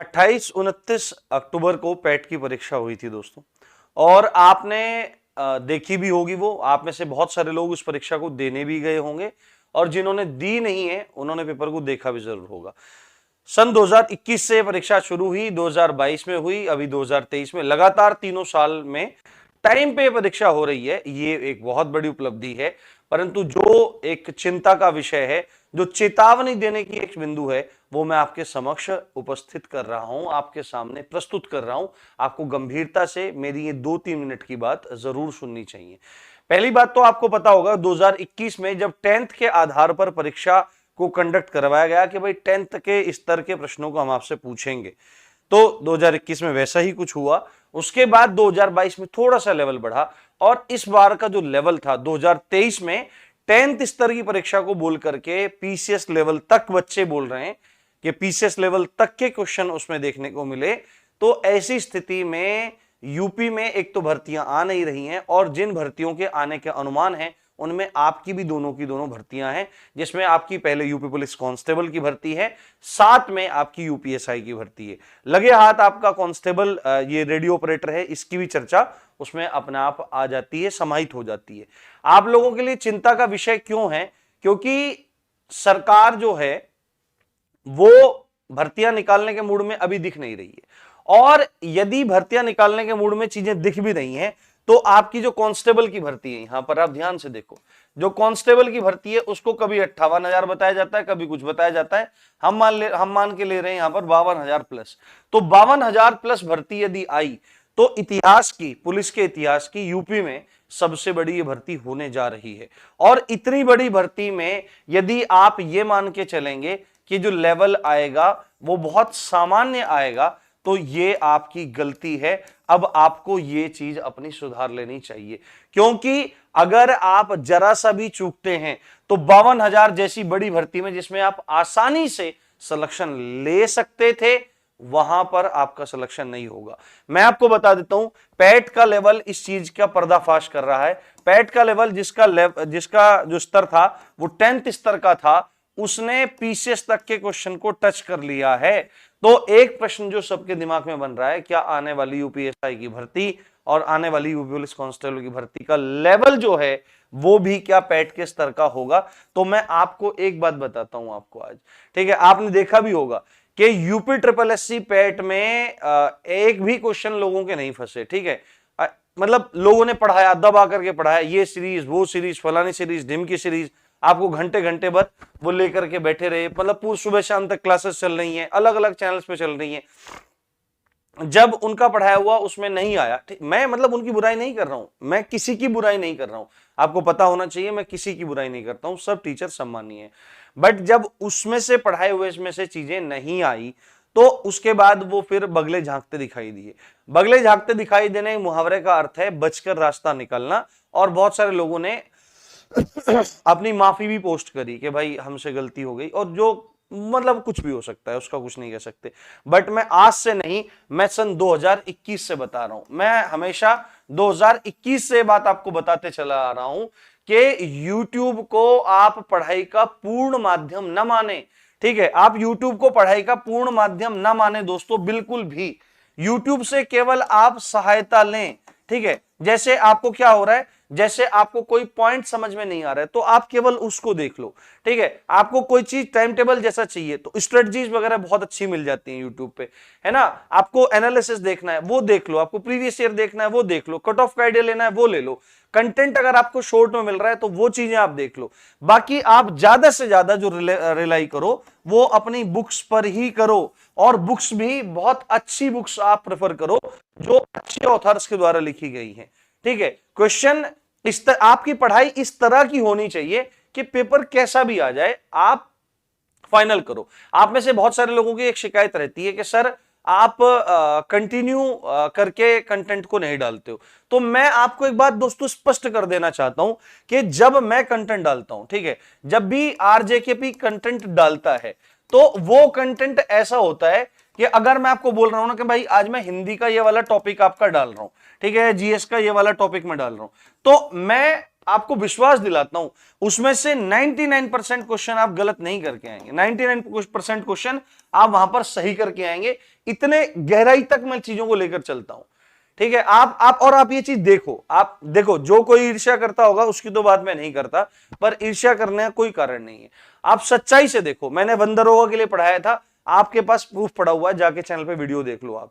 28-29 अक्टूबर को पैट की परीक्षा हुई थी दोस्तों, और आपने देखी भी होगी। वो आप में से बहुत सारे लोग उस परीक्षा को देने भी गए होंगे, और जिन्होंने दी नहीं है उन्होंने पेपर को देखा भी जरूर होगा। सन 2021 से परीक्षा शुरू हुई, 2022 में हुई, अभी 2023 में, लगातार तीनों साल में टाइम पे परीक्षा हो रही है। ये एक बहुत बड़ी उपलब्धि है, परंतु जो एक चिंता का विषय है, जो चेतावनी देने की एक बिंदु है, वो मैं आपके समक्ष उपस्थित कर रहा हूं, आपके सामने प्रस्तुत कर रहा हूं। आपको गंभीरता से मेरी ये 2-3 मिनट की बात जरूर सुननी चाहिए। पहली बात तो आपको पता होगा 2021 में जब 10th के आधार पर परीक्षा को कंडक्ट करवाया गया कि भाई 10th के स्तर के प्रश्नों को हम आपसे पूछेंगे, तो 2021 में वैसा ही कुछ हुआ। उसके बाद 2022 में थोड़ा सा लेवल बढ़ा, और इस बार का जो लेवल था 2023 में 10th स्तर की परीक्षा को बोल करके पीसीएस लेवल तक बच्चे बोल रहे हैं कि पीसीएस लेवल तक के क्वेश्चन उसमें देखने को मिले। तो ऐसी स्थिति में यूपी में एक तो भर्तियां आ नहीं रही हैं, और जिन भर्तियों के आने के अनुमान हैं उनमें आपकी भी दोनों की दोनों भर्तियां हैं, जिसमें आपकी पहले यूपी पुलिस कांस्टेबल की भर्ती है, साथ में आपकी यूपीएसआई की भर्ती है। लगे हाथ आपका कांस्टेबल ये रेडियो ऑपरेटर है, इसकी भी चर्चा उसमें अपने आप आ जाती है, समाहित हो जाती है। आप लोगों के लिए चिंता का विषय क्यों है? क्योंकि सरकार जो है वो भर्तियां निकालने के मूड में अभी दिख नहीं रही है, और यदि भर्तियां निकालने के मूड में चीजें दिख भी रही हैं, तो आपकी जो कांस्टेबल की भर्ती है, यहां पर आप ध्यान से देखो, जो कांस्टेबल की भर्ती है उसको कभी 58,000 बताया जाता है, कभी कुछ बताया जाता है। हम मान के ले रहे हैं यहां पर 52,000 प्लस। तो 52,000 प्लस भर्ती यदि आई, तो इतिहास की, पुलिस के इतिहास की यूपी में सबसे बड़ी ये भर्ती होने जा रही है। और इतनी बड़ी भर्ती में यदि आप ये मान के चलेंगे कि जो लेवल आएगा वो बहुत सामान्य आएगा, तो ये आपकी गलती है। अब आपको ये चीज अपनी सुधार लेनी चाहिए, क्योंकि अगर आप जरा सा भी चूकते हैं तो 52,000 जैसी बड़ी भर्ती में, जिसमें आप आसानी से सिलेक्शन ले सकते थे, वहां पर आपका सिलेक्शन नहीं होगा। मैं आपको बता देता हूं, पैट का लेवल इस चीज का पर्दाफाश कर रहा है। पैट का लेवल जिसका जो स्तर था वो 10th स्तर का था, उसने पीसीएस तक के क्वेश्चन को टच कर लिया है। तो एक प्रश्न जो सबके दिमाग में बन रहा है, क्या आने वाली यूपीएसआई की भर्ती और आने वाली यूपी पुलिस कांस्टेबल की भर्ती का लेवल जो है वो भी क्या पैट के स्तर का होगा? तो मैं आपको एक बात बताता हूं आपको आज, ठीक है। आपने देखा भी होगा कि यूपी ट्रिपल एससी पैट में एक भी क्वेश्चन लोगों के नहीं फंसे, ठीक है। मतलब लोगों ने पढ़ाया, दबा करके पढ़ाया, ये सीरीज, वो सीरीज, फलानी सीरीज, ढिम की सीरीज, आपको घंटे घंटे बाद वो लेकर के बैठे रहे। मतलब पूरी सुबह शाम तक क्लासेस चल रही हैं, अलग अलग चैनल्स पे चल रही हैं। जब उनका पढ़ाया हुआ उसमें नहीं आया, ठीक, मैं मतलब उनकी बुराई नहीं कर रहा हूं, मैं किसी की बुराई नहीं कर रहा हूं, आपको पता होना चाहिए, मैं किसी की बुराई नहीं करता हूं, सब टीचर सम्मानीय है। बट जब उसमें से पढ़ाए हुए इसमें से चीजें नहीं आई, तो उसके बाद वो फिर बगले झांकते दिखाई दिए। बगले झांकते दिखाई देने मुहावरे का अर्थ है बचकर रास्ता निकलना। और बहुत सारे लोगों ने अपनी माफी भी पोस्ट करी कि भाई हमसे गलती हो गई, और जो मतलब कुछ भी हो सकता है, उसका कुछ नहीं कह सकते। बट मैं आज से नहीं, मैं सन 2021 से बता रहा हूं, मैं हमेशा 2021 से बात आपको बताते चला आ रहा हूं कि YouTube को आप पढ़ाई का पूर्ण माध्यम न माने, ठीक है। आप YouTube को पढ़ाई का पूर्ण माध्यम न माने दोस्तों, बिल्कुल भी। YouTube से केवल आप सहायता लें, ठीक है। जैसे आपको क्या हो रहा है, जैसे आपको कोई पॉइंट समझ में नहीं आ रहा है तो आप केवल उसको देख लो, ठीक है। आपको कोई चीज टाइम टेबल जैसा चाहिए तो स्ट्रेटजीज वगैरह बहुत अच्छी मिल जाती हैं यूट्यूब पे, है ना। आपको एनालिसिस देखना है वो देख लो, आपको प्रीवियस ईयर देखना है वो देख लो, कट ऑफ का आइडिया लेना है वो ले लो, कंटेंट अगर आपको शॉर्ट में मिल रहा है तो वो चीजें आप देख लो। बाकी आप ज्यादा से ज्यादा जो रिलाई करो वो अपनी बुक्स पर ही करो, और बुक्स भी बहुत अच्छी बुक्स आप प्रेफर करो जो अच्छे ऑथर्स के द्वारा लिखी गई हैं, ठीक है। क्वेश्चन आपकी पढ़ाई इस तरह की होनी चाहिए कि पेपर कैसा भी आ जाए आप फाइनल करो। आप में से बहुत सारे लोगों की एक शिकायत रहती है कि सर आप कंटिन्यू करके कंटेंट को नहीं डालते हो। तो मैं आपको एक बात दोस्तों स्पष्ट कर देना चाहता हूं कि जब मैं कंटेंट डालता हूं, ठीक है, जब भी आरजेकेपी कंटेंट डालता है तो वो कंटेंट ऐसा होता है कि अगर मैं आपको बोल रहा हूं ना कि भाई आज मैं हिंदी का ये वाला टॉपिक आपका डाल रहा हूं, ठीक है, जीएस का ये वाला टॉपिक मैं डाल रहा हूं, तो मैं आपको विश्वास दिलाता हूं, उसमें से 99% क्वेश्चन आप गलत नहीं करके आएंगे, 99% क्वेश्चन आप वहां पर सही करके आएंगे। इतने गहराई तक मैं चीजों को लेकर चलता हूं, ठीक है। आप ये चीज देखो, आप देखो, जो कोई ईर्ष्या करता होगा उसकी तो बात मैं नहीं करता, पर ईर्ष्या करने का कोई कारण नहीं है। आप सच्चाई से देखो, मैंने वंदरोगा के लिए पढ़ाया था, आपके पास प्रूफ पड़ा हुआ है, जाके चैनल पे वीडियो देख लो आप।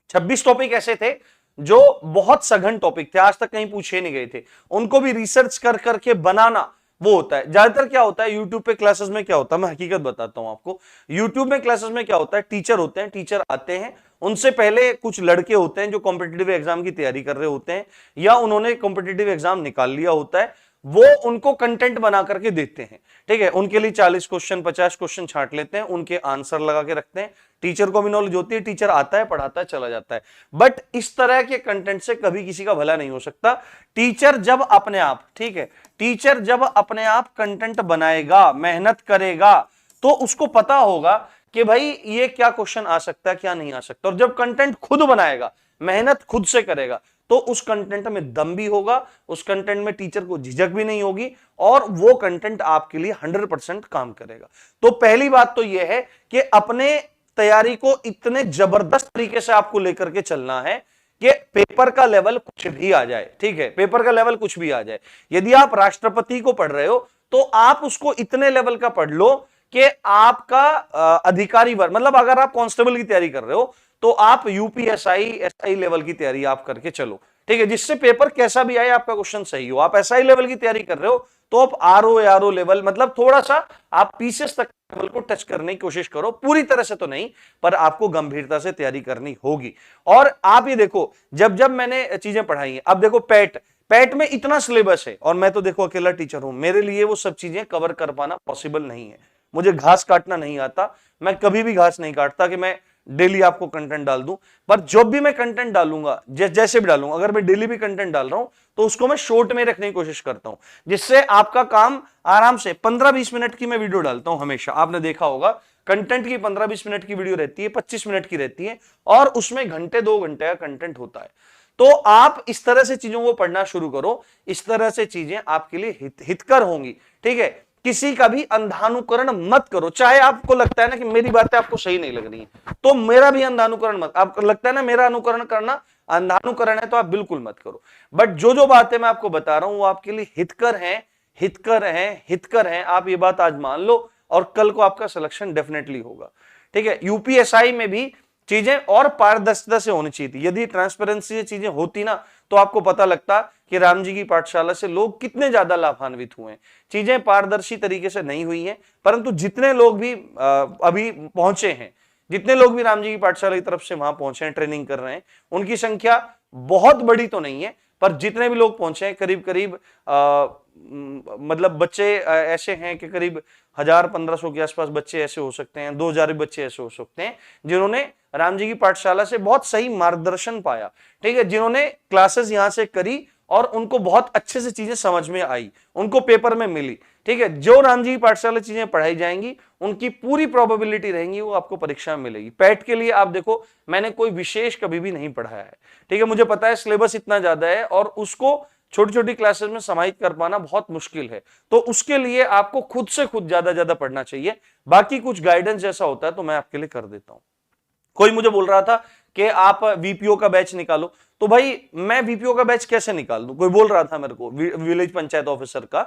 26 टॉपिक ऐसे थे जो बहुत सघन टॉपिक थे, आज तक कहीं पूछे नहीं गए थे, उनको भी रिसर्च कर करके बनाना वो होता है। ज्यादातर क्या होता है यूट्यूब पे क्लासेस में, क्या होता है मैं हकीकत बताता हूं आपको, यूट्यूब में क्लासेस में क्या होता है, टीचर होते हैं, टीचर आते हैं, उनसे पहले कुछ लड़के होते हैं जो कॉम्पिटिटिव एग्जाम की तैयारी कर रहे होते हैं या उन्होंने कॉम्पिटिटिव एग्जाम निकाल लिया होता है, वो उनको कंटेंट बना करके देते हैं, ठीक है। उनके लिए 40 क्वेश्चन 50 क्वेश्चन छांट लेते हैं, उनके आंसर लगा के रखते हैं, टीचर को भी नॉलेज होती है, टीचर आता है, पढ़ाता है, चला जाता है। बट इस तरह के कंटेंट से कभी किसी का भला नहीं हो सकता। टीचर जब अपने आप, ठीक है, टीचर जब अपने आप कंटेंट बनाएगा, मेहनत करेगा, तो उसको पता होगा कि भाई ये क्या क्वेश्चन आ सकता है, क्या नहीं आ सकता। और जब कंटेंट खुद बनाएगा, मेहनत खुद से करेगा, तो उस कंटेंट में दम भी होगा, उस कंटेंट में टीचर को झिझक भी नहीं होगी, और वो कंटेंट आपके लिए 100% काम करेगा। तो पहली बात तो यह है कि अपने तैयारी को इतने जबरदस्त तरीके से आपको लेकर के चलना है कि पेपर का लेवल कुछ भी आ जाए, ठीक है, पेपर का लेवल कुछ भी आ जाए। यदि आप राष्ट्रपति को पढ़ रहे हो तो आप उसको इतने लेवल का पढ़ लो कि आपका अधिकारी वर्ग, मतलब अगर आप कांस्टेबल की तैयारी कर रहे हो तो आप यूपीएसआई एसआई लेवल की तैयारी आप करके चलो, ठीक है, जिससे पेपर कैसा भी आए आपका क्वेश्चन सही हो। आप एसआई लेवल की तैयारी कर रहे हो तो आप आरओ लेवल, मतलब थोड़ा सा आप पीसीएस तक लेवल को टच करने की कोशिश करो, पूरी तरह से तो नहीं, पर आपको गंभीरता से तैयारी करनी होगी। और आप ये देखो, जब जब मैंने चीजें पढ़ाई हैं, अब देखो पैट में इतना सिलेबस है, और मैं तो देखो अकेला टीचर हूं, मेरे लिए वो सब चीजें कवर कर पाना पॉसिबल नहीं है। मुझे घास काटना नहीं आता, मैं कभी भी घास नहीं काटता कि मैं डेली आपको कंटेंट डाल दूं, पर जब भी मैं कंटेंट डालूंगा, जैसे भी डालूंगा, अगर मैं डेली भी कंटेंट डाल रहा हूं तो उसको मैं शॉर्ट में रखने की कोशिश करता हूं, जिससे आपका काम आराम से 15-20 मिनट की मैं वीडियो डालता हूं हमेशा। आपने देखा होगा कंटेंट की 15-20 मिनट की वीडियो रहती है, 25 मिनट की रहती है, और उसमें घंटे 2 घंटे का कंटेंट होता है। तो आप इस तरह से चीजों को पढ़ना शुरू करो, इस तरह से चीजें आपके लिए हितकर होंगी, ठीक है। किसी का भी अंधानुकरण मत करो, चाहे आपको लगता है ना कि मेरी बातें आपको सही नहीं लग रही है, तो मेरा भी अंधानुकरण मत, आपको लगता है ना मेरा अनुकरण करना अंधानुकरण है, तो आप बिल्कुल मत करो। बट जो जो बातें मैं आपको बता रहा हूं वो आपके लिए हितकर हैं, हितकर हैं, हितकर हैं। आप ये बात आज मान लो और कल को आपका सिलेक्शन डेफिनेटली होगा, ठीक है। यूपीएसआई में भी चीजें और पारदर्शिता से होनी चाहिए थी। यदि ट्रांसपेरेंसी से चीजें होती ना तो आपको पता लगता कि राम जी की पाठशाला से लोग कितने ज्यादा लाभान्वित हुए हैं। चीजें पारदर्शी तरीके से नहीं हुई हैं, परंतु जितने लोग भी अभी पहुंचे हैं, जितने लोग भी राम जी की पाठशाला की तरफ से वहां पहुंचे हैं, ट्रेनिंग कर रहे हैं, उनकी संख्या बहुत बड़ी तो नहीं है, पर जितने भी लोग पहुंचे हैं करीब करीब मतलब बच्चे ऐसे हैं कि करीब 1000-1500 के आसपास बच्चे ऐसे हो सकते हैं, 2000 बच्चे ऐसे हो सकते हैं जिन्होंने राम जी की पाठशाला से बहुत सही मार्गदर्शन पाया, ठीक है, जिन्होंने क्लासेस यहां से करी और उनको बहुत अच्छे से चीजें समझ में आई, उनको पेपर में मिली, ठीक है। जो राम जी की पाठशाला चीजें पढ़ाई जाएंगी उनकी पूरी प्रोबेबिलिटी रहेंगी वो आपको परीक्षा में मिलेगी। पैट के लिए आप देखो मैंने कोई विशेष कभी भी नहीं पढ़ाया है, ठीक है, मुझे पता है सिलेबस इतना ज्यादा है और उसको छोटी छोटी क्लासेस में समाहित कर पाना बहुत मुश्किल है, तो उसके लिए आपको खुद से खुद ज्यादा पढ़ना चाहिए। बाकी कुछ गाइडेंस जैसा होता है तो मैं आपके लिए कर देता हूं। कोई मुझे बोल रहा था कि आप वीपीओ का बैच निकालो, तो भाई मैं वीपीओ का बैच कैसे निकाल दूं, कोई बोल रहा था मेरे को विलेज पंचायत ऑफिसर का।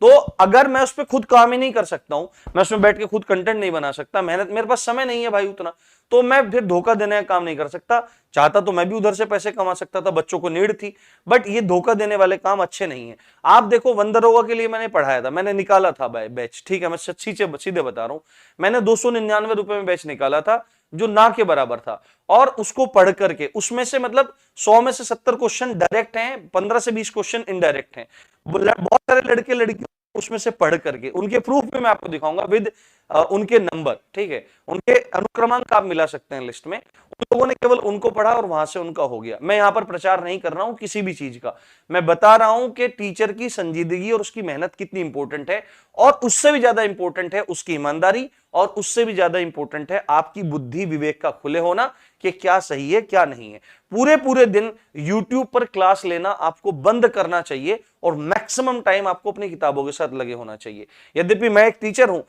तो अगर मैं उस पर खुद काम ही नहीं कर सकता हूं, मैं उसमें बैठ के खुद कंटेंट नहीं बना सकता, मेहनत मेरे पास समय नहीं है भाई उतना, तो मैं फिर धोखा देने का काम नहीं कर सकता। चाहता तो मैं भी उधर से पैसे कमा सकता था, बच्चों को नीड थी, बट ये धोखा देने वाले काम अच्छे नहीं है। आप देखो वंदरोगा के लिए मैंने पढ़ाया था, मैंने निकाला था बैच, ठीक है, मैं सीधे बता रहा हूं, मैंने 299 रुपए में बैच निकाला था जो ना के बराबर था, और उसको पढ़ करके उसमें से मतलब 100 में से 70 क्वेश्चन डायरेक्ट हैं, 15 से 20 क्वेश्चन इनडायरेक्ट हैं। बहुत सारे लड़के लड़की उसमें से पढ़ करके, उनके प्रूफ भी मैं आपको दिखाऊंगा विद उनके नंबर, ठीक है, उनके अनुक्रमांक आप मिला सकते हैं लिस्ट में। उन लोगों ने केवल उनको पढ़ा और वहां से उनका हो गया। मैं यहां पर प्रचार नहीं कर रहा हूं किसी भी चीज का, मैं बता रहा हूं कि टीचर की संजीदगी और उसकी मेहनत कितनी इंपॉर्टेंट है, और उससे भी ज्यादा इंपॉर्टेंट है उसकी ईमानदारी, और उससे भी ज्यादा इंपॉर्टेंट है आपकी बुद्धि विवेक का खुले होना कि क्या सही है क्या नहीं है। पूरे पूरे दिन YouTube पर क्लास लेना आपको बंद करना चाहिए और मैक्सिमम टाइम आपको अपनी किताबों के साथ लगे होना चाहिए। यद्यपि मैं एक टीचर हूं,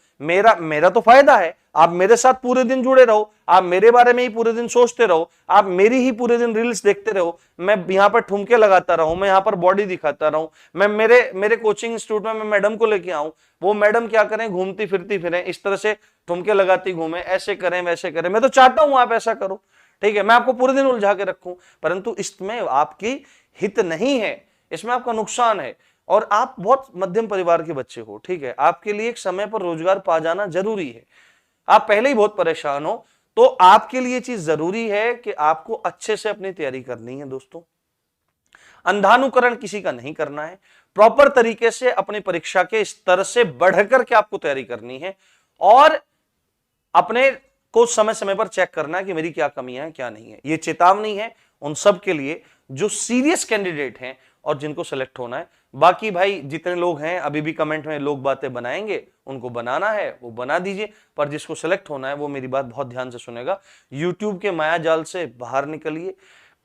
मेरा तो फायदा है, आप मेरे साथ पूरे दिन जुड़े रहो, आप मेरे बारे में ही पूरे दिन सोचते रहो, आप मेरी ही पूरे दिन रील्स देखते रहो, मैं यहां पर ठुमके लगाता रहूं, मैं यहां पर बॉडी दिखाता रहूं, मैं मेरे कोचिंग इंस्टीट्यूट में मैं मैडम को लेके आऊं, वो मैडम क्या करें, घूमती फिरती फिरें, इस तरह से ठुमके लगाती घूमे, ऐसे करें वैसे करें। मैं तो चाहता हूं आप ऐसा करो, ठीक है, मैं आपको पूरे दिन उलझा के रखूं, परंतु इसमें आपकी हित नहीं है, इसमें आपका नुकसान है। और आप बहुत मध्यम परिवार के बच्चे हो, ठीक है, आपके लिए एक समय पर रोजगार पा जाना जरूरी है। आप पहले ही बहुत परेशान हो, तो आपके लिए चीज जरूरी है कि आपको अच्छे से अपनी तैयारी करनी है दोस्तों। अंधानुकरण किसी का नहीं करना है, प्रॉपर तरीके से अपनी परीक्षा के स्तर से बढ़कर के आपको तैयारी करनी है, और अपने को समय समय पर चेक करना है कि मेरी क्या कमियां हैं क्या नहीं है। ये चेतावनी है उन सब के लिए जो सीरियस कैंडिडेट हैं और जिनको सेलेक्ट होना है। बाकी भाई जितने लोग हैं अभी भी कमेंट में लोग बातें बनाएंगे, उनको बनाना है वो बना दीजिए, पर जिसको सेलेक्ट होना है वो मेरी बात बहुत ध्यान से सुनेगा। यूट्यूब के माया जाल से बाहर निकलिए,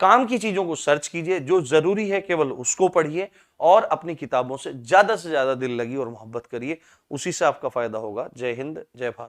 काम की चीजों को सर्च कीजिए, जो जरूरी है केवल उसको पढ़िए, और अपनी किताबों से ज्यादा दिल लगी और मोहब्बत करिए, उसी से आपका फायदा होगा। जय हिंद, जय भारत।